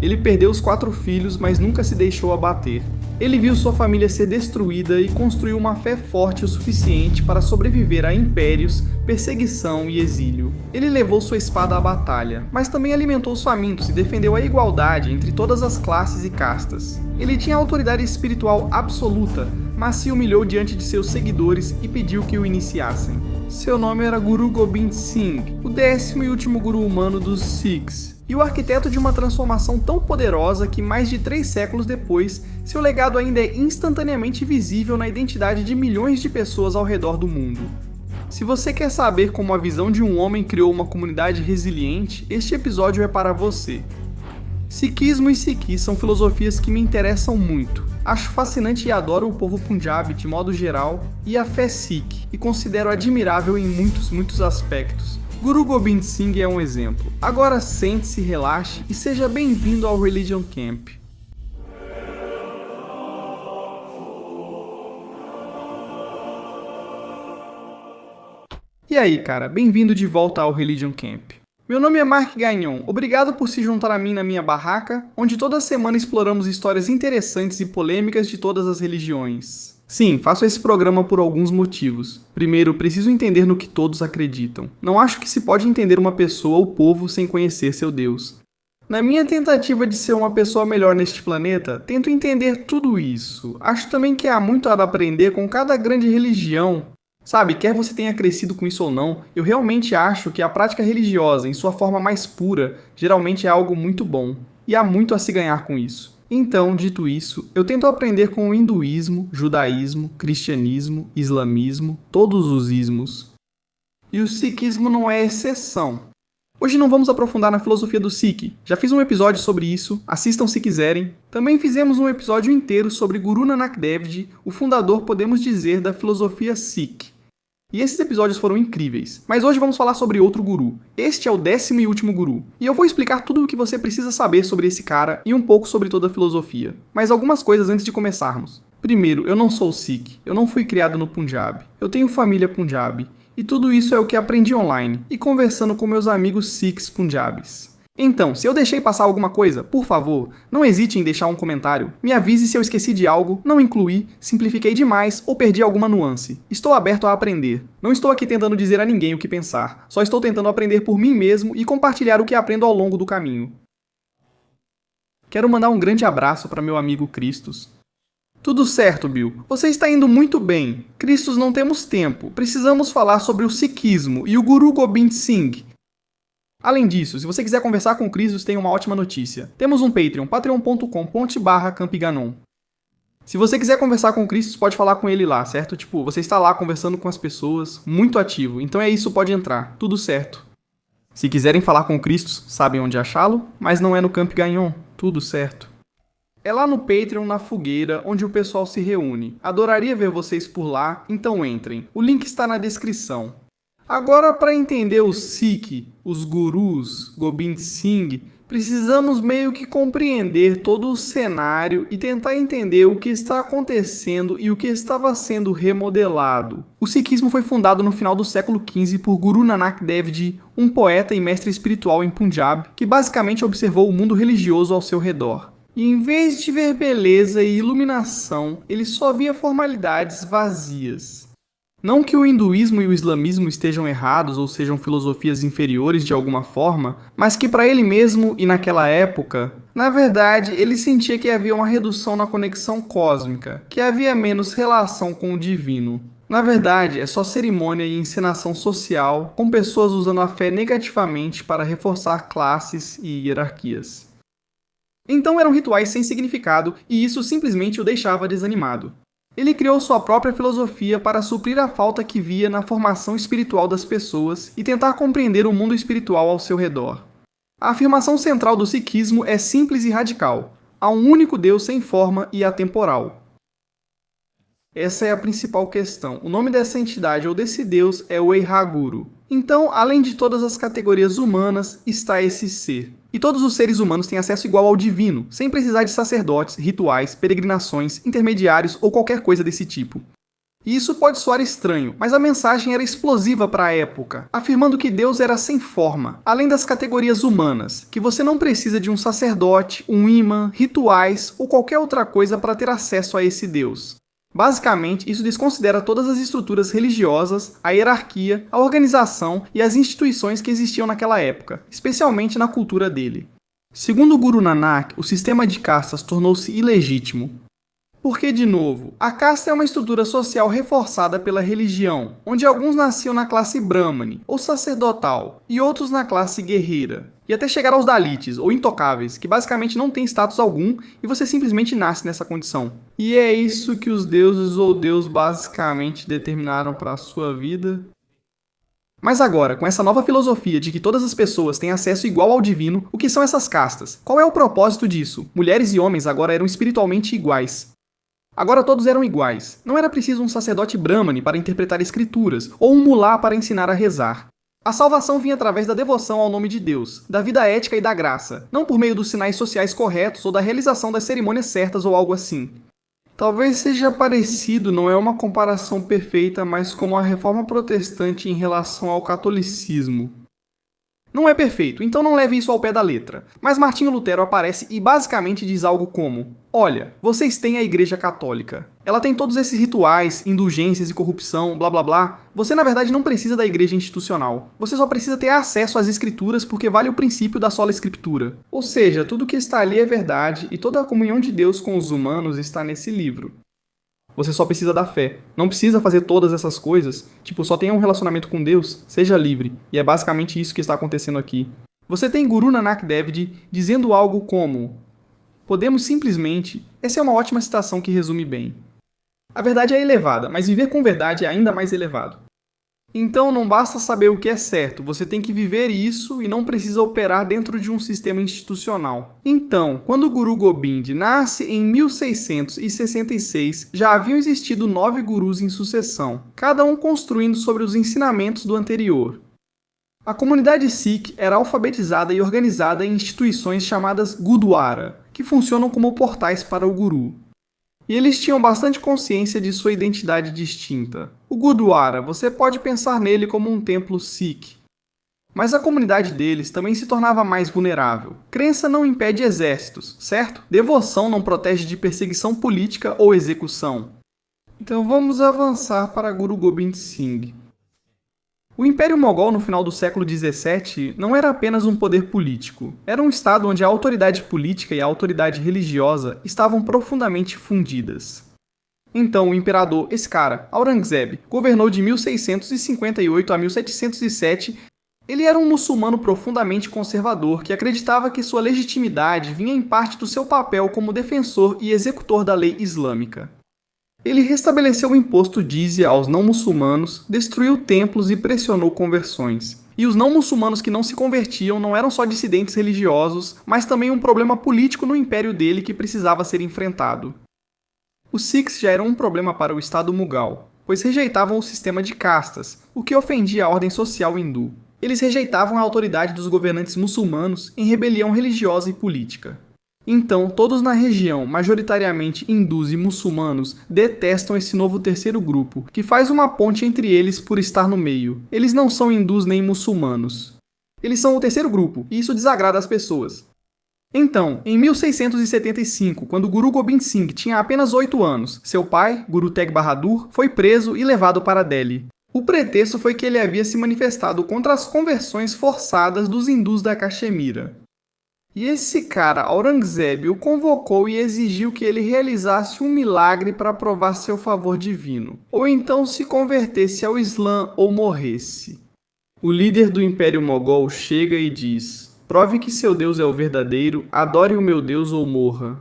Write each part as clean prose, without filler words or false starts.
Ele perdeu os 4 filhos, mas nunca se deixou abater. Ele viu sua família ser destruída e construiu uma fé forte o suficiente para sobreviver a impérios, perseguição e exílio. Ele levou sua espada à batalha, mas também alimentou os famintos e defendeu a igualdade entre todas as classes e castas. Ele tinha autoridade espiritual absoluta, mas se humilhou diante de seus seguidores e pediu que o iniciassem. Seu nome era Guru Gobind Singh, o 10º e último guru humano dos Sikhs, e o arquiteto de uma transformação tão poderosa que mais de 3 séculos depois, seu legado ainda é instantaneamente visível na identidade de milhões de pessoas ao redor do mundo. Se você quer saber como a visão de um homem criou uma comunidade resiliente, este episódio é para você. Sikhismo e Sikhi são filosofias que me interessam muito. Acho fascinante e adoro o povo Punjabi de modo geral e a fé Sikh, e considero admirável em muitos aspectos. Guru Gobind Singh é um exemplo. Agora sente-se, relaxe e seja bem-vindo ao Religion Camp. E aí, cara, bem-vindo de volta ao Religion Camp. Meu nome é Mark Gagnon, obrigado por se juntar a mim na minha barraca, onde toda semana exploramos histórias interessantes e polêmicas de todas as religiões. Sim, faço esse programa por alguns motivos. Primeiro, preciso entender no que todos acreditam. Não acho que se pode entender uma pessoa ou povo sem conhecer seu Deus. Na minha tentativa de ser uma pessoa melhor neste planeta, tento entender tudo isso. Acho também que há muito a aprender com cada grande religião. Sabe, quer você tenha crescido com isso ou não, eu realmente acho que a prática religiosa, em sua forma mais pura, geralmente é algo muito bom. E há muito a se ganhar com isso. Então, dito isso, eu tento aprender com o hinduísmo, judaísmo, cristianismo, islamismo, todos os ismos. E o sikhismo não é exceção. Hoje não vamos aprofundar na filosofia do Sikh, já fiz um episódio sobre isso, assistam se quiserem. Também fizemos um episódio inteiro sobre Guru Nanak Dev Ji, o fundador, podemos dizer, da filosofia Sikh. E esses episódios foram incríveis, mas hoje vamos falar sobre outro guru. Este é o 10º e último guru, e eu vou explicar tudo o que você precisa saber sobre esse cara e um pouco sobre toda a filosofia. Mas algumas coisas antes de começarmos. Primeiro, eu não sou Sikh, eu não fui criado no Punjab, eu tenho família Punjabi, e tudo isso é o que aprendi online, e conversando com meus amigos Sikhs Punjabis. Então, se eu deixei passar alguma coisa, por favor, não hesite em deixar um comentário. Me avise se eu esqueci de algo, não incluí, simplifiquei demais ou perdi alguma nuance. Estou aberto a aprender. Não estou aqui tentando dizer a ninguém o que pensar. Só estou tentando aprender por mim mesmo e compartilhar o que aprendo ao longo do caminho. Quero mandar um grande abraço para meu amigo Cristos. Tudo certo, Bill. Você está indo muito bem. Cristos, não temos tempo. Precisamos falar sobre o Sikhismo e o Guru Gobind Singh. Além disso, se você quiser conversar com o Cristos, tem uma ótima notícia. Temos um Patreon, patreon.com/campganon. Se você quiser conversar com o Cristos, pode falar com ele lá, certo? Tipo, você está lá conversando com as pessoas, muito ativo. Então é isso, pode entrar. Tudo certo. Se quiserem falar com o Cristos, sabem onde achá-lo, mas não é no Camp Gagnon. Tudo certo. É lá no Patreon, na fogueira, onde o pessoal se reúne. Adoraria ver vocês por lá, então entrem. O link está na descrição. Agora, para entender o Sikh, os gurus, Gobind Singh, precisamos meio que compreender todo o cenário e tentar entender o que está acontecendo e o que estava sendo remodelado. O Sikhismo foi fundado no final do século XV por Guru Nanak Dev Ji, um poeta e mestre espiritual em Punjab, que basicamente observou o mundo religioso ao seu redor. E em vez de ver beleza e iluminação, ele só via formalidades vazias. Não que o hinduísmo e o islamismo estejam errados ou sejam filosofias inferiores de alguma forma, mas que para ele mesmo e naquela época, na verdade, ele sentia que havia uma redução na conexão cósmica, que havia menos relação com o divino. Na verdade, é só cerimônia e encenação social, com pessoas usando a fé negativamente para reforçar classes e hierarquias. Então eram rituais sem significado e isso simplesmente o deixava desanimado. Ele criou sua própria filosofia para suprir a falta que via na formação espiritual das pessoas e tentar compreender o mundo espiritual ao seu redor. A afirmação central do sikhismo é simples e radical. Há um único Deus sem forma e atemporal. Essa é a principal questão. O nome dessa entidade ou desse Deus é o Eihaguru. Então, além de todas as categorias humanas, está esse ser. E todos os seres humanos têm acesso igual ao divino, sem precisar de sacerdotes, rituais, peregrinações, intermediários ou qualquer coisa desse tipo. E isso pode soar estranho, mas a mensagem era explosiva para a época, afirmando que Deus era sem forma, além das categorias humanas, que você não precisa de um sacerdote, um imã, rituais ou qualquer outra coisa para ter acesso a esse Deus. Basicamente, isso desconsidera todas as estruturas religiosas, a hierarquia, a organização e as instituições que existiam naquela época, especialmente na cultura dele. Segundo o Guru Nanak, o sistema de castas tornou-se ilegítimo. Porque, de novo, a casta é uma estrutura social reforçada pela religião, onde alguns nasciam na classe Brahmani, ou sacerdotal, e outros na classe guerreira, e até chegar aos Dalits, ou intocáveis, que basicamente não têm status algum e você simplesmente nasce nessa condição. E é isso que os deuses ou Deus basicamente determinaram para a sua vida. Mas agora, com essa nova filosofia de que todas as pessoas têm acesso igual ao divino, o que são essas castas? Qual é o propósito disso? Mulheres e homens agora eram espiritualmente iguais. Agora todos eram iguais. Não era preciso um sacerdote Brahmani para interpretar escrituras, ou um mulá para ensinar a rezar. A salvação vinha através da devoção ao nome de Deus, da vida ética e da graça, não por meio dos sinais sociais corretos ou da realização das cerimônias certas ou algo assim. Talvez seja parecido, não é uma comparação perfeita, mas como a reforma protestante em relação ao catolicismo. Não é perfeito, então não leve isso ao pé da letra. Mas Martinho Lutero aparece e basicamente diz algo como: olha, vocês têm a Igreja Católica. Ela tem todos esses rituais, indulgências e corrupção, blá blá blá. Você na verdade não precisa da igreja institucional. Você só precisa ter acesso às escrituras porque vale o princípio da sola escritura. Ou seja, tudo que está ali é verdade e toda a comunhão de Deus com os humanos está nesse livro. Você só precisa da fé. Não precisa fazer todas essas coisas. Tipo, só tenha um relacionamento com Deus, seja livre. E é basicamente isso que está acontecendo aqui. Você tem Guru Nanak Dev Ji dizendo algo como: podemos simplesmente... Essa é uma ótima citação que resume bem. A verdade é elevada, mas viver com verdade é ainda mais elevado. Então não basta saber o que é certo, você tem que viver isso e não precisa operar dentro de um sistema institucional. Então, quando Guru Gobind nasce em 1666, já haviam existido 9 gurus em sucessão, cada um construindo sobre os ensinamentos do anterior. A comunidade Sikh era alfabetizada e organizada em instituições chamadas Gurdwara, que funcionam como portais para o guru. E eles tinham bastante consciência de sua identidade distinta. O Gurdwara, você pode pensar nele como um templo Sikh. Mas a comunidade deles também se tornava mais vulnerável. Crença não impede exércitos, certo? Devoção não protege de perseguição política ou execução. Então vamos avançar para Guru Gobind Singh. O Império Mogol no final do século XVII não era apenas um poder político. Era um estado onde a autoridade política e a autoridade religiosa estavam profundamente fundidas. Então o imperador, esse cara, Aurangzeb, governou de 1658 a 1707. Ele era um muçulmano profundamente conservador que acreditava que sua legitimidade vinha em parte do seu papel como defensor e executor da lei islâmica. Ele restabeleceu o imposto jizya aos não-muçulmanos, destruiu templos e pressionou conversões. E os não-muçulmanos que não se convertiam não eram só dissidentes religiosos, mas também um problema político no império dele que precisava ser enfrentado. Os Sikhs já eram um problema para o Estado Mughal, pois rejeitavam o sistema de castas, o que ofendia a ordem social hindu. Eles rejeitavam a autoridade dos governantes muçulmanos em rebelião religiosa e política. Então, todos na região, majoritariamente hindus e muçulmanos, detestam esse novo terceiro grupo, que faz uma ponte entre eles por estar no meio. Eles não são hindus nem muçulmanos. Eles são o terceiro grupo, e isso desagrada as pessoas. Então, em 1675, quando Guru Gobind Singh tinha apenas 8 anos, seu pai, Guru Teg Bahadur, foi preso e levado para Delhi. O pretexto foi que ele havia se manifestado contra as conversões forçadas dos hindus da Caxemira. E esse cara, Aurangzeb, o convocou e exigiu que ele realizasse um milagre para provar seu favor divino, ou então se convertesse ao Islã ou morresse. O líder do Império Mogol chega e diz: prove que seu Deus é o verdadeiro, adore o meu Deus ou morra.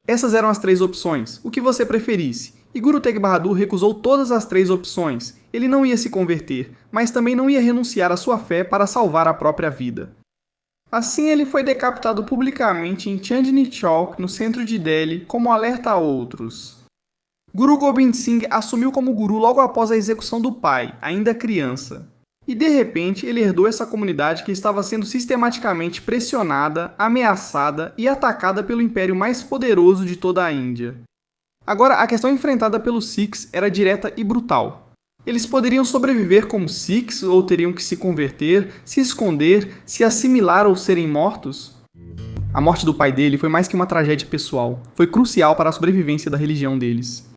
Essas eram as 3 opções, o que você preferisse, e Guru Teg Bahadur recusou todas as 3 opções. Ele não ia se converter, mas também não ia renunciar à sua fé para salvar a própria vida. Assim ele foi decapitado publicamente em Chandni Chowk, no centro de Delhi, como alerta a outros. Guru Gobind Singh assumiu como guru logo após a execução do pai, ainda criança. E de repente ele herdou essa comunidade que estava sendo sistematicamente pressionada, ameaçada e atacada pelo império mais poderoso de toda a Índia. Agora, a questão enfrentada pelos Sikhs era direta e brutal. Eles poderiam sobreviver como Sikhs ou teriam que se converter, se esconder, se assimilar ou serem mortos? A morte do pai dele foi mais que uma tragédia pessoal, foi crucial para a sobrevivência da religião deles.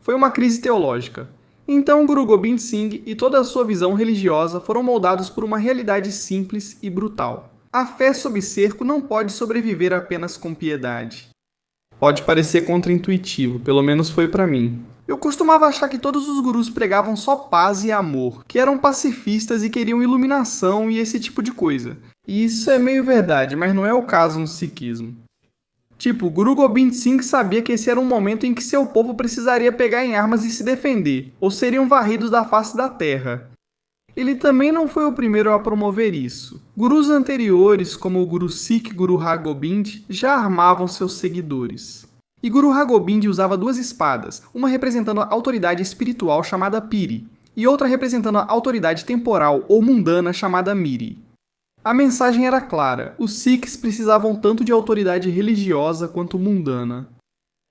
Foi uma crise teológica. Então Guru Gobind Singh e toda a sua visão religiosa foram moldados por uma realidade simples e brutal. A fé sob cerco não pode sobreviver apenas com piedade. Pode parecer contraintuitivo, pelo menos foi para mim. Eu costumava achar que todos os gurus pregavam só paz e amor, que eram pacifistas e queriam iluminação e esse tipo de coisa. E isso é meio verdade, mas não é o caso no sikhismo. Tipo, Guru Gobind Singh sabia que esse era um momento em que seu povo precisaria pegar em armas e se defender, ou seriam varridos da face da terra. Ele também não foi o primeiro a promover isso. Gurus anteriores, como o Guru Sikh Guru Har Gobind, já armavam seus seguidores. E Guru Har Gobind usava duas espadas, uma representando a autoridade espiritual chamada Piri, e outra representando a autoridade temporal ou mundana chamada Miri. A mensagem era clara, os Sikhs precisavam tanto de autoridade religiosa quanto mundana.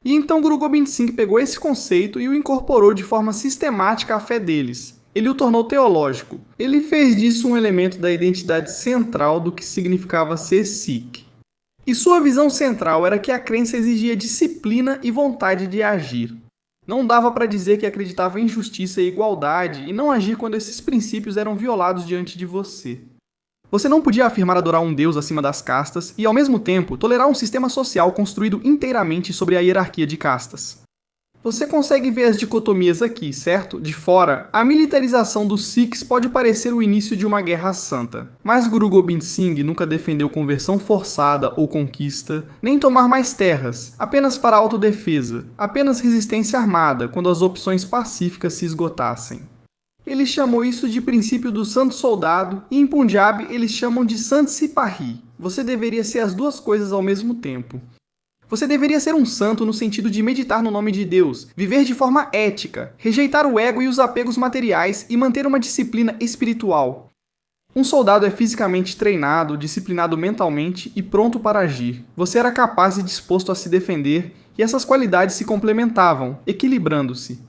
E então Guru Gobind Singh pegou esse conceito e o incorporou de forma sistemática à fé deles. Ele o tornou teológico. Ele fez disso um elemento da identidade central do que significava ser Sikh. E sua visão central era que a crença exigia disciplina e vontade de agir. Não dava para dizer que acreditava em justiça e igualdade e não agir quando esses princípios eram violados diante de você. Você não podia afirmar adorar um Deus acima das castas e, ao mesmo tempo, tolerar um sistema social construído inteiramente sobre a hierarquia de castas. Você consegue ver as dicotomias aqui, certo? De fora, a militarização dos Sikhs pode parecer o início de uma guerra santa. Mas Guru Gobind Singh nunca defendeu conversão forçada ou conquista, nem tomar mais terras, apenas para autodefesa, apenas resistência armada quando as opções pacíficas se esgotassem. Ele chamou isso de princípio do santo soldado e em Punjab eles chamam de Sant Sipahi. Você deveria ser as duas coisas ao mesmo tempo. Você deveria ser um santo no sentido de meditar no nome de Deus, viver de forma ética, rejeitar o ego e os apegos materiais e manter uma disciplina espiritual. Um soldado é fisicamente treinado, disciplinado mentalmente e pronto para agir. Você era capaz e disposto a se defender, e essas qualidades se complementavam, equilibrando-se.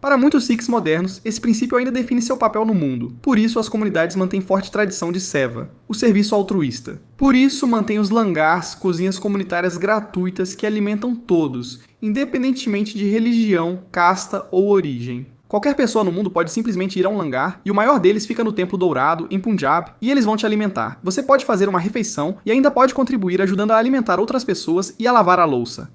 Para muitos Sikhs modernos, esse princípio ainda define seu papel no mundo. Por isso, as comunidades mantêm forte tradição de seva, o serviço altruísta. Por isso, mantém os langars, cozinhas comunitárias gratuitas que alimentam todos, independentemente de religião, casta ou origem. Qualquer pessoa no mundo pode simplesmente ir a um langar, e o maior deles fica no Templo Dourado, em Punjab, e eles vão te alimentar. Você pode fazer uma refeição e ainda pode contribuir ajudando a alimentar outras pessoas e a lavar a louça.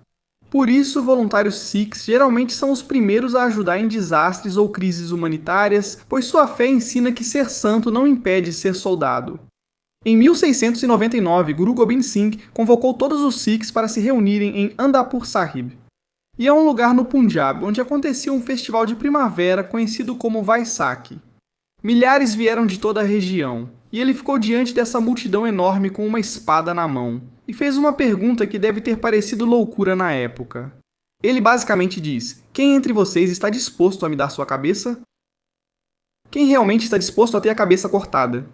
Por isso, voluntários Sikhs geralmente são os primeiros a ajudar em desastres ou crises humanitárias, pois sua fé ensina que ser santo não impede ser soldado. Em 1699, Guru Gobind Singh convocou todos os Sikhs para se reunirem em Andapur Sahib. E é um lugar no Punjab onde acontecia um festival de primavera conhecido como Vaisakhi. Milhares vieram de toda a região, e ele ficou diante dessa multidão enorme com uma espada na mão, e fez uma pergunta que deve ter parecido loucura na época. Ele basicamente diz: quem entre vocês está disposto a me dar sua cabeça? Quem realmente está disposto a ter a cabeça cortada?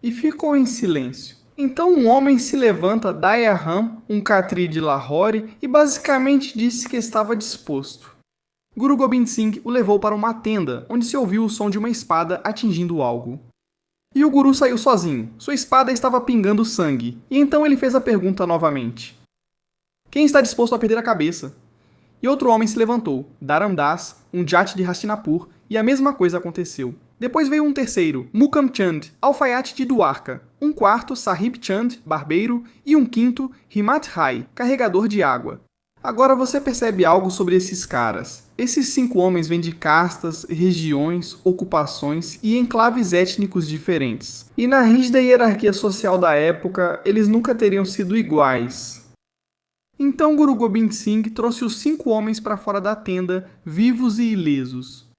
E ficou em silêncio. Então um homem se levanta, Daya Ram, um Khatri de Lahore, e basicamente disse que estava disposto. Guru Gobind Singh o levou para uma tenda, onde se ouviu o som de uma espada atingindo algo. E o guru saiu sozinho, sua espada estava pingando sangue, e então ele fez a pergunta novamente. Quem está disposto a perder a cabeça? E outro homem se levantou, Dharam Das, um Jat de Hastinapur, e a mesma coisa aconteceu. Depois veio um terceiro, Mukam Chand, alfaiate de Dwarka, um quarto, Sahib Chand, barbeiro, e um quinto, Himat Rai, carregador de água. Agora você percebe algo sobre esses caras. Esses 5 homens vêm de castas, regiões, ocupações e enclaves étnicos diferentes. E na rígida hierarquia social da época, eles nunca teriam sido iguais. Então Guru Gobind Singh trouxe os 5 homens para fora da tenda, vivos e ilesos.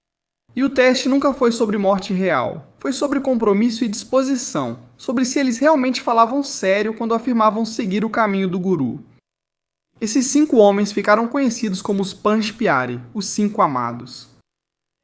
E o teste nunca foi sobre morte real. Foi sobre compromisso e disposição, sobre se eles realmente falavam sério quando afirmavam seguir o caminho do Guru. Esses 5 homens ficaram conhecidos como os Panch Pyare, os 5 amados.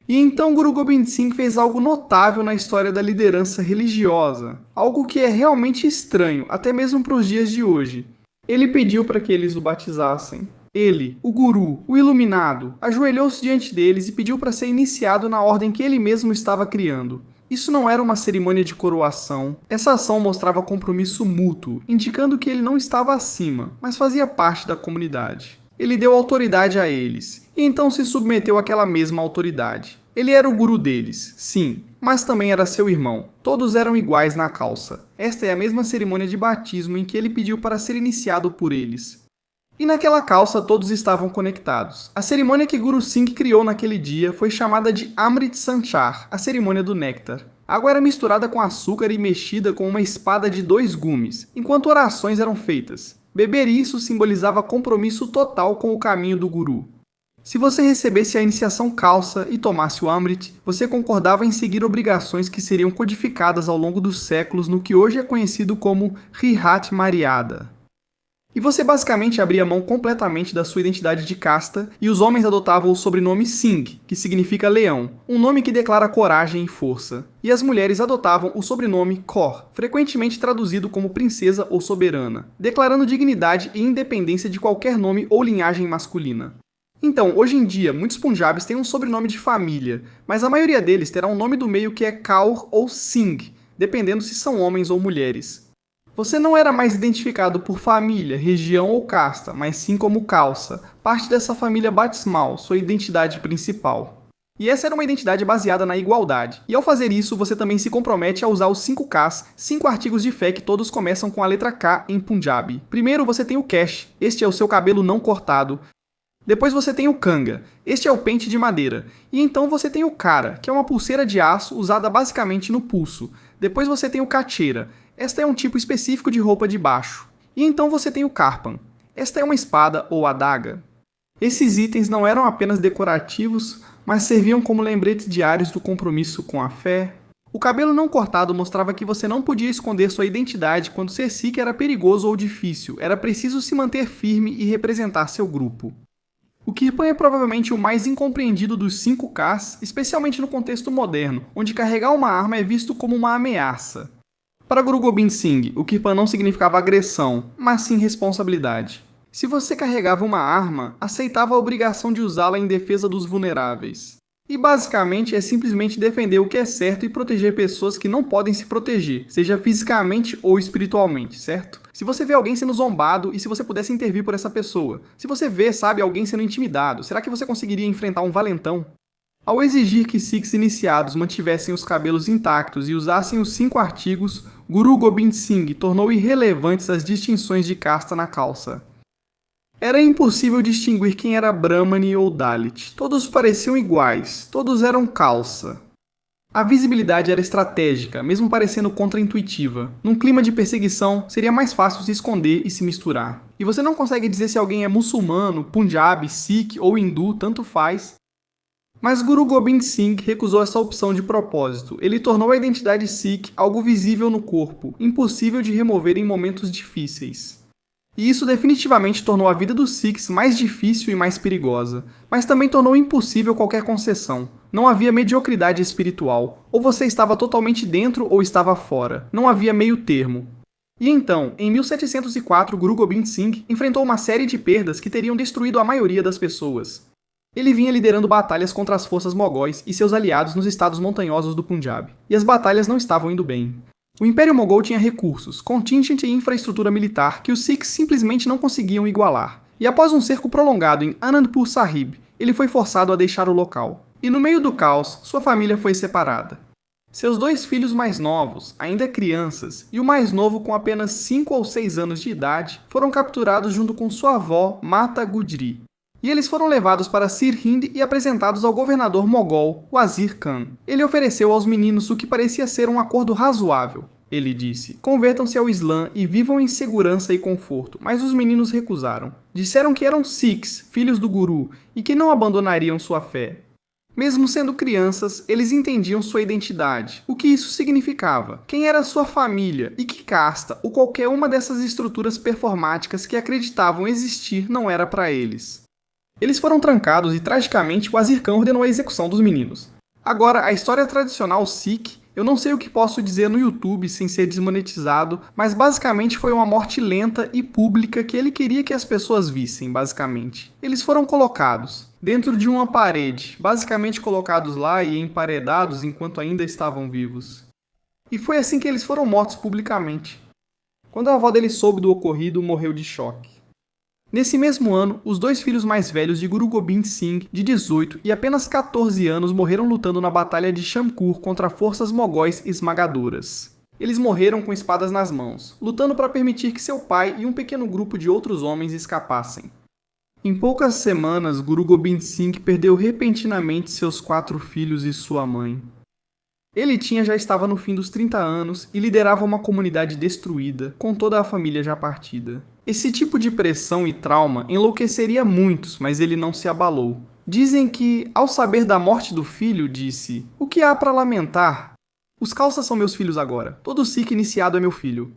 E então Guru Gobind Singh fez algo notável na história da liderança religiosa, algo que é realmente estranho, até mesmo para os dias de hoje. Ele pediu para que eles o batizassem. Ele, o guru, o iluminado, ajoelhou-se diante deles e pediu para ser iniciado na ordem que ele mesmo estava criando. Isso não era uma cerimônia de coroação. Essa ação mostrava compromisso mútuo, indicando que ele não estava acima, mas fazia parte da comunidade. Ele deu autoridade a eles, e então se submeteu àquela mesma autoridade. Ele era o guru deles, sim, mas também era seu irmão. Todos eram iguais na calça. Esta é a mesma cerimônia de batismo em que ele pediu para ser iniciado por eles. E naquela calça todos estavam conectados. A cerimônia que Guru Singh criou naquele dia foi chamada de Amrit Sanchar, a cerimônia do néctar. A água era misturada com açúcar e mexida com uma espada de 2 gumes, enquanto orações eram feitas. Beber isso simbolizava compromisso total com o caminho do Guru. Se você recebesse a iniciação Khalsa e tomasse o Amrit, você concordava em seguir obrigações que seriam codificadas ao longo dos séculos no que hoje é conhecido como Rihat Maryada. E você basicamente abria mão completamente da sua identidade de casta, e os homens adotavam o sobrenome Singh, que significa leão, um nome que declara coragem e força. E as mulheres adotavam o sobrenome Kaur, frequentemente traduzido como princesa ou soberana, declarando dignidade e independência de qualquer nome ou linhagem masculina. Então, hoje em dia, muitos Punjabis têm um sobrenome de família, mas a maioria deles terá um nome do meio que é Kaur ou Singh, dependendo se são homens ou mulheres. Você não era mais identificado por família, região ou casta, mas sim como Khalsa, parte dessa família batismal, sua identidade principal. E essa era uma identidade baseada na igualdade. E ao fazer isso, você também se compromete a usar os 5 Ks, 5 artigos de fé que todos começam com a letra K em Punjabi. Primeiro você tem o Kesh, este é o seu cabelo não cortado. Depois você tem o Kanga, este é o pente de madeira. E então você tem o Kara, que é uma pulseira de aço usada basicamente no pulso. Depois você tem o Kachera. Esta é um tipo específico de roupa de baixo. E então você tem o Karpan. Esta é uma espada ou adaga. Esses itens não eram apenas decorativos, mas serviam como lembretes diários do compromisso com a fé. O cabelo não cortado mostrava que você não podia esconder sua identidade quando ser Sikh era perigoso ou difícil. Era preciso se manter firme e representar seu grupo. O Kirpan é provavelmente o mais incompreendido dos 5 Ks, especialmente no contexto moderno, onde carregar uma arma é visto como uma ameaça. Para Guru Gobind Singh, o Kirpan não significava agressão, mas sim responsabilidade. Se você carregava uma arma, aceitava a obrigação de usá-la em defesa dos vulneráveis. E basicamente é simplesmente defender o que é certo e proteger pessoas que não podem se proteger, seja fisicamente ou espiritualmente, certo? Se você vê alguém sendo zombado e se você pudesse intervir por essa pessoa. Se você vê, sabe, alguém sendo intimidado, será que você conseguiria enfrentar um valentão? Ao exigir que Sikhs iniciados mantivessem os cabelos intactos e usassem os 5 artigos, Guru Gobind Singh tornou irrelevantes as distinções de casta na Khalsa. Era impossível distinguir quem era Brahmani ou Dalit. Todos pareciam iguais, todos eram Khalsa. A visibilidade era estratégica, mesmo parecendo contraintuitiva. Num clima de perseguição, seria mais fácil se esconder e se misturar. E você não consegue dizer se alguém é muçulmano, Punjabi, Sikh ou hindu, tanto faz. Mas Guru Gobind Singh recusou essa opção de propósito. Ele tornou a identidade Sikh algo visível no corpo, impossível de remover em momentos difíceis. E isso definitivamente tornou a vida dos Sikhs mais difícil e mais perigosa, mas também tornou impossível qualquer concessão. Não havia mediocridade espiritual, ou você estava totalmente dentro ou estava fora, não havia meio termo. E então, em 1704, Guru Gobind Singh enfrentou uma série de perdas que teriam destruído a maioria das pessoas. Ele vinha liderando batalhas contra as forças mogóis e seus aliados nos estados montanhosos do Punjab, e as batalhas não estavam indo bem. O Império Mogol tinha recursos, contingente e infraestrutura militar que os Sikhs simplesmente não conseguiam igualar. E após um cerco prolongado em Anandpur Sahib, ele foi forçado a deixar o local. E no meio do caos, sua família foi separada. Seus 2 filhos mais novos, ainda crianças, e o mais novo com apenas 5 ou 6 anos de idade, foram capturados junto com sua avó, Mata Gudri. E eles foram levados para Sirhind e apresentados ao governador mogol, Wazir Khan. Ele ofereceu aos meninos o que parecia ser um acordo razoável. Ele disse: convertam-se ao Islã e vivam em segurança e conforto, mas os meninos recusaram. Disseram que eram Sikhs, filhos do Guru, e que não abandonariam sua fé. Mesmo sendo crianças, eles entendiam sua identidade, o que isso significava, quem era sua família e que casta ou qualquer uma dessas estruturas performáticas que acreditavam existir não era para eles. Eles foram trancados e, tragicamente, o Wazir Khan ordenou a execução dos meninos. Agora, a história tradicional Sikh Eu não sei o que posso dizer no YouTube sem ser desmonetizado, mas basicamente foi uma morte lenta e pública que ele queria que as pessoas vissem, basicamente. Eles foram colocados dentro de uma parede, basicamente colocados lá e emparedados enquanto ainda estavam vivos. E foi assim que eles foram mortos publicamente. Quando a avó dele soube do ocorrido, morreu de choque. Nesse mesmo ano, os dois filhos mais velhos de Guru Gobind Singh, de 18 e apenas 14 anos, morreram lutando na Batalha de Shamkur contra forças mogóis esmagadoras. Eles morreram com espadas nas mãos, lutando para permitir que seu pai e um pequeno grupo de outros homens escapassem. Em poucas semanas, Guru Gobind Singh perdeu repentinamente seus 4 filhos e sua mãe. Ele já estava no fim dos 30 anos e liderava uma comunidade destruída, com toda a família já partida. Esse tipo de pressão e trauma enlouqueceria muitos, mas ele não se abalou. Dizem que, ao saber da morte do filho, disse: "O que há para lamentar? Os Khalsas são meus filhos agora. Todo Sikh iniciado é meu filho."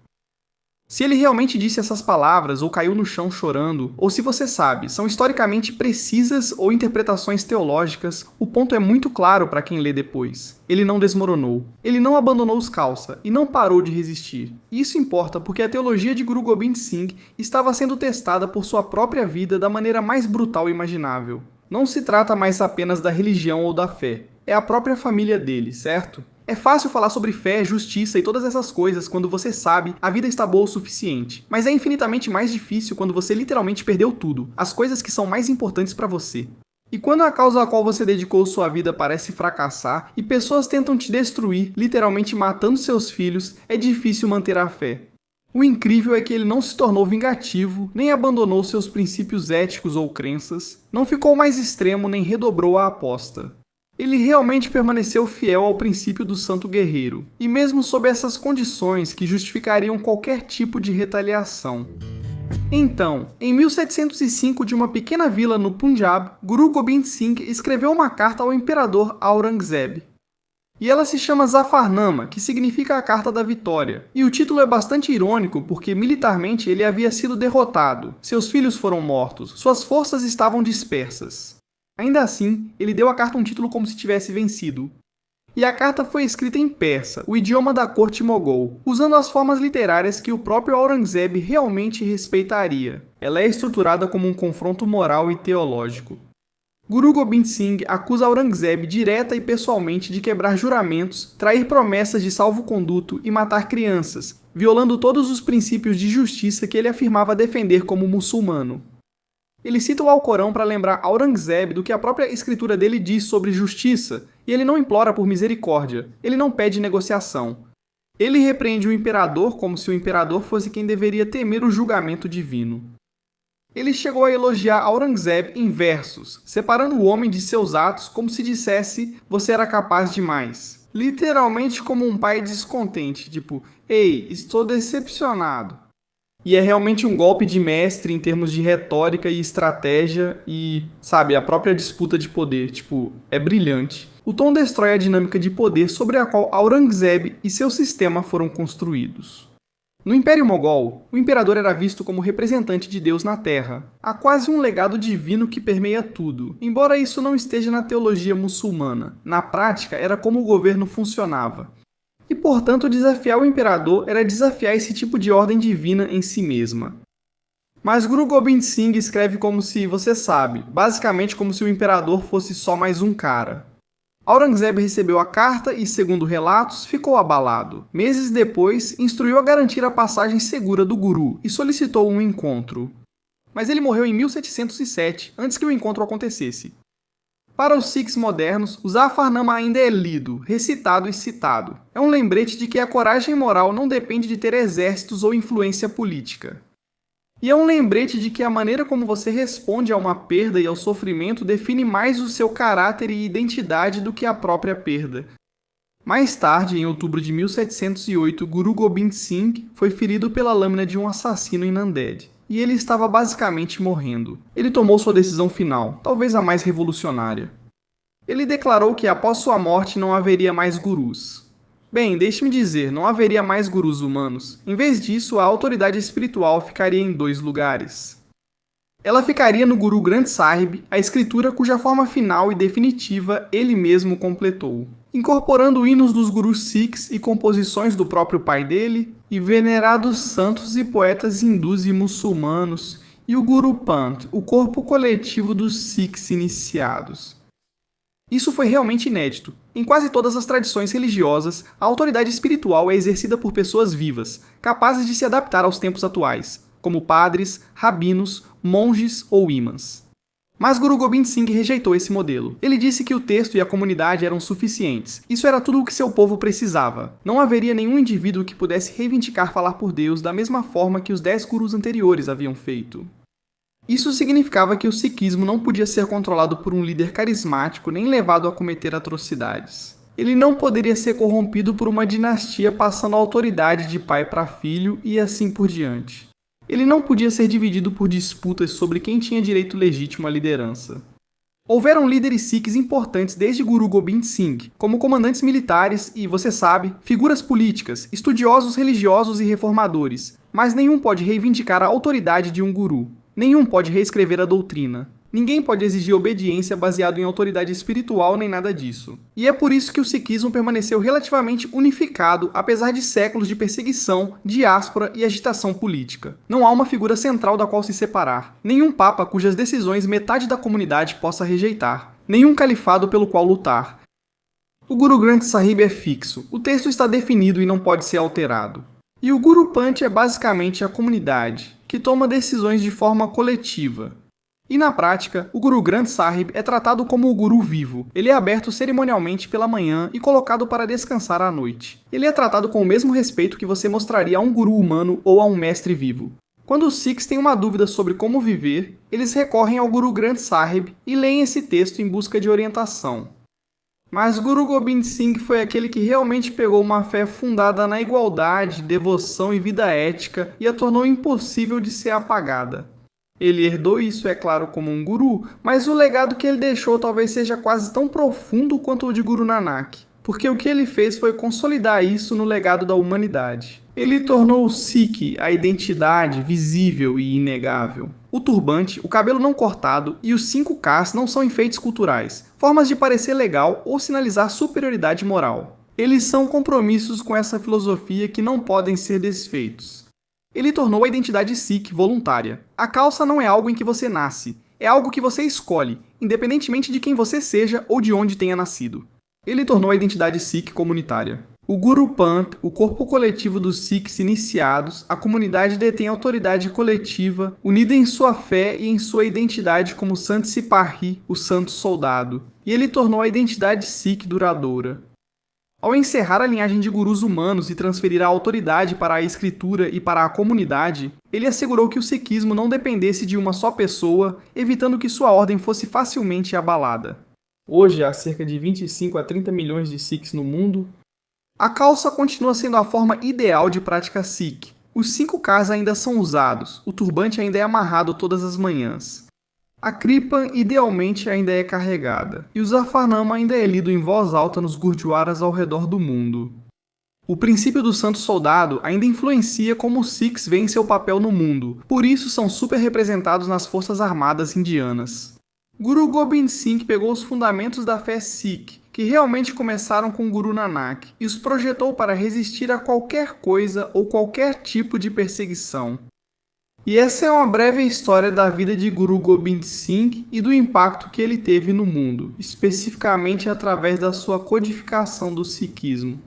Se ele realmente disse essas palavras, ou caiu no chão chorando, ou se você sabe, são historicamente precisas ou interpretações teológicas, o ponto é muito claro para quem lê depois. Ele não desmoronou. Ele não abandonou os Khalsa e não parou de resistir. E isso importa porque a teologia de Guru Gobind Singh estava sendo testada por sua própria vida da maneira mais brutal imaginável. Não se trata mais apenas da religião ou da fé. É a própria família dele, certo? É fácil falar sobre fé, justiça e todas essas coisas quando você sabe a vida está boa o suficiente, mas é infinitamente mais difícil quando você literalmente perdeu tudo, as coisas que são mais importantes para você. E quando a causa a qual você dedicou sua vida parece fracassar e pessoas tentam te destruir, literalmente matando seus filhos, é difícil manter a fé. O incrível é que ele não se tornou vingativo, nem abandonou seus princípios éticos ou crenças, não ficou mais extremo nem redobrou a aposta. Ele realmente permaneceu fiel ao princípio do santo guerreiro, e mesmo sob essas condições que justificariam qualquer tipo de retaliação. Então, em 1705, de uma pequena vila no Punjab, Guru Gobind Singh escreveu uma carta ao imperador Aurangzeb. E ela se chama Zafarnama, que significa a Carta da Vitória. E o título é bastante irônico porque militarmente ele havia sido derrotado, seus filhos foram mortos, suas forças estavam dispersas. Ainda assim, ele deu à carta um título como se tivesse vencido. E a carta foi escrita em persa, o idioma da corte mogol, usando as formas literárias que o próprio Aurangzeb realmente respeitaria. Ela é estruturada como um confronto moral e teológico. Guru Gobind Singh acusa Aurangzeb direta e pessoalmente de quebrar juramentos, trair promessas de salvo-conduto e matar crianças, violando todos os princípios de justiça que ele afirmava defender como muçulmano. Ele cita o Alcorão para lembrar Aurangzeb do que a própria escritura dele diz sobre justiça, e ele não implora por misericórdia, ele não pede negociação. Ele repreende o imperador como se o imperador fosse quem deveria temer o julgamento divino. Ele chegou a elogiar Aurangzeb em versos, separando o homem de seus atos como se dissesse: "Você era capaz demais." Literalmente como um pai descontente, tipo: "Ei, estou decepcionado." E é realmente um golpe de mestre em termos de retórica e estratégia e, sabe, a própria disputa de poder, é brilhante. O tom destrói a dinâmica de poder sobre a qual Aurangzeb e seu sistema foram construídos. No Império Mogol, o imperador era visto como representante de Deus na Terra. Há quase um legado divino que permeia tudo, embora isso não esteja na teologia muçulmana. Na prática, era como o governo funcionava. E, portanto, desafiar o imperador era desafiar esse tipo de ordem divina em si mesma. Mas Guru Gobind Singh escreve como se, você sabe, basicamente como se o imperador fosse só mais um cara. Aurangzeb recebeu a carta e, segundo relatos, ficou abalado. Meses depois, instruiu a garantir a passagem segura do guru e solicitou um encontro. Mas ele morreu em 1707, antes que o encontro acontecesse. Para os Sikhs modernos, o Zafarnama ainda é lido, recitado e citado. É um lembrete de que a coragem moral não depende de ter exércitos ou influência política. E é um lembrete de que a maneira como você responde a uma perda e ao sofrimento define mais o seu caráter e identidade do que a própria perda. Mais tarde, em outubro de 1708, Guru Gobind Singh foi ferido pela lâmina de um assassino em Nanded. E ele estava basicamente morrendo. Ele tomou sua decisão final, talvez a mais revolucionária. Ele declarou que após sua morte não haveria mais gurus. Bem, deixe-me dizer, não haveria mais gurus humanos. Em vez disso, a autoridade espiritual ficaria em 2 lugares. Ela ficaria no Guru Granth Sahib, a escritura cuja forma final e definitiva ele mesmo completou. incorporando hinos dos gurus Sikhs e composições do próprio pai dele, e venerados santos e poetas hindus e muçulmanos, e o Guru Panth, o corpo coletivo dos Sikhs iniciados. Isso foi realmente inédito. Em quase todas as tradições religiosas, a autoridade espiritual é exercida por pessoas vivas, capazes de se adaptar aos tempos atuais, como padres, rabinos, monges ou imãs. Mas Guru Gobind Singh rejeitou esse modelo. Ele disse que o texto e a comunidade eram suficientes. Isso era tudo o que seu povo precisava. Não haveria nenhum indivíduo que pudesse reivindicar falar por Deus da mesma forma que os 10 gurus anteriores haviam feito. Isso significava que o sikhismo não podia ser controlado por um líder carismático nem levado a cometer atrocidades. Ele não poderia ser corrompido por uma dinastia passando a autoridade de pai para filho e assim por diante. Ele não podia ser dividido por disputas sobre quem tinha direito legítimo à liderança. Houveram líderes sikhs importantes desde Guru Gobind Singh, como comandantes militares e, você sabe, figuras políticas, estudiosos religiosos e reformadores, mas nenhum pode reivindicar a autoridade de um guru. Nenhum pode reescrever a doutrina. Ninguém pode exigir obediência baseado em autoridade espiritual nem nada disso. E é por isso que o sikhismo permaneceu relativamente unificado, apesar de séculos de perseguição, diáspora e agitação política. Não há uma figura central da qual se separar. Nenhum papa cujas decisões metade da comunidade possa rejeitar. Nenhum califado pelo qual lutar. O Guru Granth Sahib é fixo. O texto está definido e não pode ser alterado. E o Guru Panth é basicamente a comunidade, que toma decisões de forma coletiva. E na prática, o Guru Granth Sahib é tratado como o guru vivo. Ele é aberto cerimonialmente pela manhã e colocado para descansar à noite. Ele é tratado com o mesmo respeito que você mostraria a um guru humano ou a um mestre vivo. Quando os Sikhs têm uma dúvida sobre como viver, eles recorrem ao Guru Granth Sahib e leem esse texto em busca de orientação. Mas Guru Gobind Singh foi aquele que realmente pegou uma fé fundada na igualdade, devoção e vida ética e a tornou impossível de ser apagada. Ele herdou isso, é claro, como um guru, mas o legado que ele deixou talvez seja quase tão profundo quanto o de Guru Nanak, porque o que ele fez foi consolidar isso no legado da humanidade. Ele tornou o Sikh a identidade visível e inegável. O turbante, o cabelo não cortado e os 5 Ks não são enfeites culturais, formas de parecer legal ou sinalizar superioridade moral. Eles são compromissos com essa filosofia que não podem ser desfeitos. Ele tornou a identidade Sikh voluntária. A calça não é algo em que você nasce, é algo que você escolhe, independentemente de quem você seja ou de onde tenha nascido. Ele tornou a identidade Sikh comunitária. O Guru Panth, o corpo coletivo dos Sikhs iniciados, a comunidade detém autoridade coletiva, unida em sua fé e em sua identidade como Sant Sipahi, o santo soldado. E ele tornou a identidade Sikh duradoura. Ao encerrar a linhagem de gurus humanos e transferir a autoridade para a escritura e para a comunidade, ele assegurou que o sikhismo não dependesse de uma só pessoa, evitando que sua ordem fosse facilmente abalada. Hoje há cerca de 25 a 30 milhões de Sikhs no mundo. A calça continua sendo a forma ideal de prática Sikh. Os 5 Ks ainda são usados, o turbante ainda é amarrado todas as manhãs. A Kripa idealmente ainda é carregada, e o Zafarnama ainda é lido em voz alta nos gurdwaras ao redor do mundo. O princípio do santo soldado ainda influencia como os Sikhs veem seu papel no mundo, por isso são super representados nas forças armadas indianas. Guru Gobind Singh pegou os fundamentos da fé Sikh, que realmente começaram com Guru Nanak, e os projetou para resistir a qualquer coisa ou qualquer tipo de perseguição. E essa é uma breve história da vida de Guru Gobind Singh e do impacto que ele teve no mundo, especificamente através da sua codificação do sikhismo.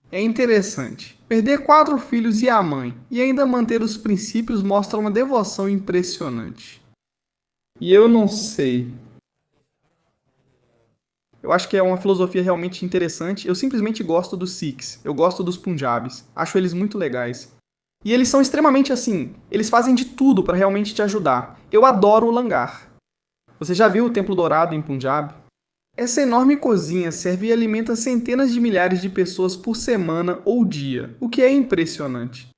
É interessante. Perder 4 filhos e a mãe, e ainda manter os princípios mostra uma devoção impressionante. E eu não sei. Eu acho que é uma filosofia realmente interessante. Eu simplesmente gosto dos Sikhs. Eu gosto dos Punjabis. Acho eles muito legais. E eles são extremamente assim. Eles fazem de tudo para realmente te ajudar. Eu adoro o langar. Você já viu o Templo Dourado em Punjab? Essa enorme cozinha serve e alimenta centenas de milhares de pessoas por semana ou dia, o que é impressionante.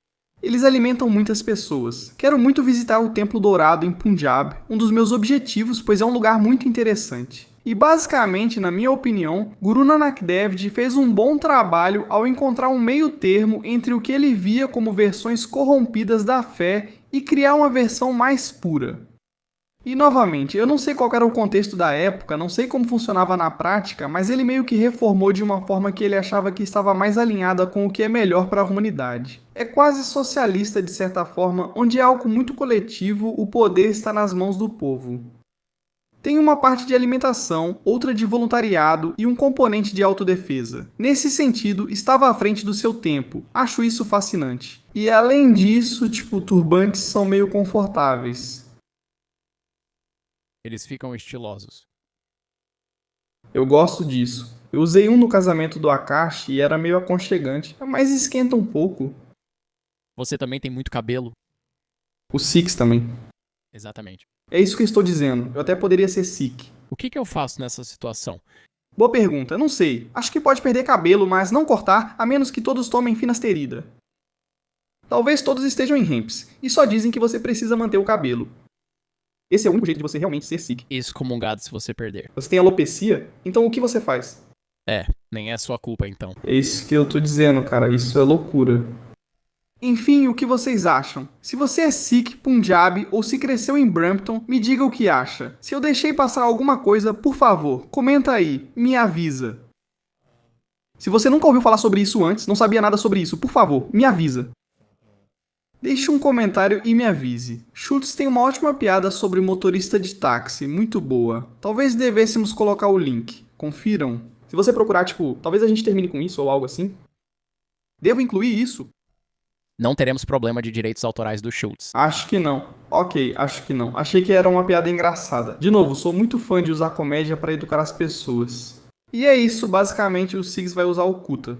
Eles alimentam muitas pessoas. Quero muito visitar o Templo Dourado em Punjab, um dos meus objetivos, pois é um lugar muito interessante. E basicamente, na minha opinião, Guru Nanak Dev Ji fez um bom trabalho ao encontrar um meio termo entre o que ele via como versões corrompidas da fé e criar uma versão mais pura. E novamente, eu não sei qual era o contexto da época, não sei como funcionava na prática, mas ele meio que reformou de uma forma que ele achava que estava mais alinhada com o que é melhor para a humanidade. É quase socialista de certa forma, onde é algo muito coletivo, o poder está nas mãos do povo. Tem uma parte de alimentação, outra de voluntariado e um componente de autodefesa. Nesse sentido, estava à frente do seu tempo. Acho isso fascinante. E além disso, turbantes são meio confortáveis. Eles ficam estilosos. Eu gosto disso. Eu usei um no casamento do Akashi e era meio aconchegante, mas esquenta um pouco. Você também tem muito cabelo? O Six também. Exatamente. É isso que eu estou dizendo. Eu até poderia ser Sikh. O que eu faço nessa situação? Boa pergunta, não sei. Acho que pode perder cabelo, mas não cortar, a menos que todos tomem finasterida. Talvez todos estejam em ramps, e só dizem que você precisa manter o cabelo. Esse é o único jeito de você realmente ser Sikh. Excomungado se você perder. Você tem alopecia? Então o que você faz? Nem é sua culpa então. É isso que eu tô dizendo, cara. Isso é loucura. Enfim, o que vocês acham? Se você é Sikh, Punjabi ou se cresceu em Brampton, me diga o que acha. Se eu deixei passar alguma coisa, por favor, comenta aí, me avisa. Se você nunca ouviu falar sobre isso antes, não sabia nada sobre isso, por favor, me avisa. Deixe um comentário e me avise. Schultz tem uma ótima piada sobre motorista de táxi, muito boa. Talvez devêssemos colocar o link. Confiram. Se você procurar, talvez a gente termine com isso ou algo assim. Devo incluir isso? Não teremos problema de direitos autorais do Schultz. Acho que não. Ok, acho que não. Achei que era uma piada engraçada. De novo, sou muito fã de usar comédia para educar as pessoas. E é isso, basicamente o Sigs vai usar o Kuta.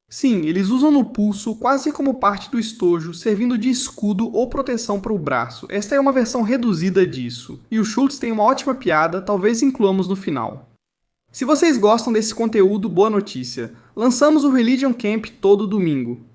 Sim, eles usam no pulso quase como parte do estojo, servindo de escudo ou proteção para o braço. Esta é uma versão reduzida disso. E o Schultz tem uma ótima piada, talvez incluamos no final. Se vocês gostam desse conteúdo, boa notícia. Lançamos o Religion Camp todo domingo.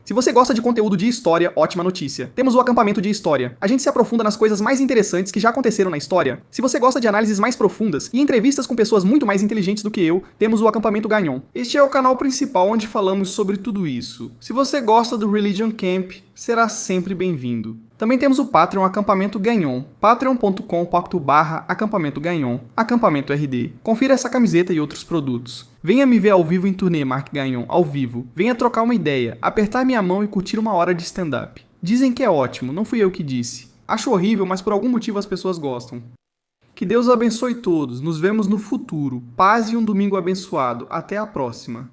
Se você gosta de conteúdo de história, ótima notícia. Temos o acampamento de história. A gente se aprofunda nas coisas mais interessantes que já aconteceram na história. Se você gosta de análises mais profundas e entrevistas com pessoas muito mais inteligentes do que eu, temos o acampamento Gagnon. Este é o canal principal onde falamos sobre tudo isso. Se você gosta do Religion Camp, será sempre bem-vindo. Também temos o Patreon Acampamento Gagnon, patreon.com/acampamento Gagnon, acampamento RD. Confira essa camiseta e outros produtos. Venha me ver ao vivo em turnê Mark Gagnon, ao vivo. Venha trocar uma ideia, apertar minha mão e curtir uma hora de stand-up. Dizem que é ótimo, não fui eu que disse. Acho horrível, mas por algum motivo as pessoas gostam. Que Deus abençoe todos, nos vemos no futuro. Paz e um domingo abençoado. Até a próxima.